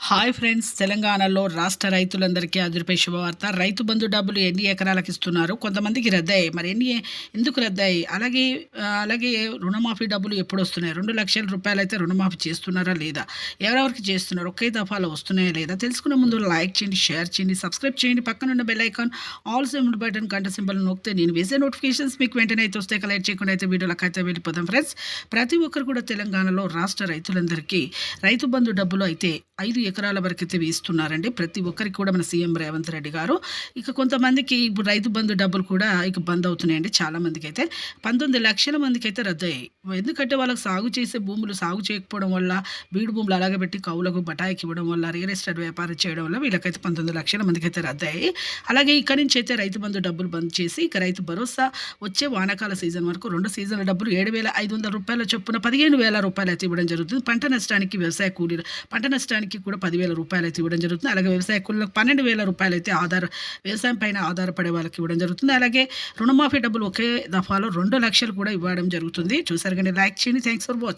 Hi friends, తెలంగాణలో రాష్ట్ర రైతులందరికీ అదిరిపై శుభవార్త. రైతు బంధు డబ్బులు ఎన్ని ఎకరాలకు ఇస్తున్నారు? కొంతమందికి రద్దయ్యాయి. మరి ఎందుకు రద్దయ్యాయి? అలాగే రుణమాఫీ డబ్బులు ఎప్పుడు వస్తున్నాయి? 2,00,000 రూపాయలైతే రుణమాఫీ చేస్తున్నారా లేదా? ఎవరెవరికి చేస్తున్నారు? ఒకే దఫాలో వస్తున్నాయా లేదా? తెలుసుకునే ముందు లైక్ చేయండి, షేర్ చేయండి, సబ్స్క్రైబ్ చేయండి. పక్కనున్న bell icon all symbol button గంట సింబల్ నొక్కితే నేను వేసే నోటిఫికేషన్స్ మీకు వెంటనే అయితే వస్తే కలెక్ట్ చేయకుండా అయితే వీడియోలకు అయితే వెళ్ళిపోతాం ఫ్రెండ్స్. ప్రతి ఒక్కరు కూడా తెలంగాణలో రాష్ట్ర రైతులందరికీ రైతు బంధు డబ్బులు అయితే 5 ఎకరాల వరకైతే వేస్తున్నారండి. ప్రతి ఒక్కరికి కూడా మన సీఎం రేవంత్ రెడ్డి గారు. ఇక కొంతమందికి ఇప్పుడు రైతు బంధు డబ్బులు కూడా ఇక బంద్ అవుతున్నాయండి. చాలా మందికైతే 19 లక్షల మందికైతే రద్దయ్యాయి. ఎందుకంటే వాళ్ళకి సాగు చేసే భూములు సాగు చేయకపోవడం వల్ల, బీడు భూములు అలాగే పెట్టి కౌలకు బటాయికి ఇవ్వడం వల్ల, రియల్ ఎస్టేట్ వ్యాపారం చేయడం వల్ల వీళ్ళకైతే 19 లక్షల మందికైతే రద్దయ్యాయి. అలాగే ఇక్కడి నుంచి అయితే రైతు బంధు డబ్బులు బంద్ చేసి ఇక రైతు భరోసా వచ్చే వానాకాల సీజన్ వరకు 2 సీజన్ల డబ్బులు 7,500 రూపాయల చొప్పున 15,000 రూపాయలు అయితే ఇవ్వడం జరుగుతుంది. పంట నష్టానికి వ్యవసాయ కూలీలు పంట నష్టానికి కూడా 10,000 రూపాయలు అయితే ఇవ్వడం జరుగుతుంది. అలాగే వ్యవసాయ కూలీలకు 12,000 రూపాయలు అయితే వ్యవసాయం పైన ఆధారపడే వాళ్ళకి ఇవ్వడం జరుగుతుంది. అలాగే రుణమాఫీ డబ్బులు ఒకే దఫాలో 2 లక్షలు కూడా ఇవ్వడం జరుగుతుంది. చూసారు కానీ లైక్ చేయండి. Thanks for watching.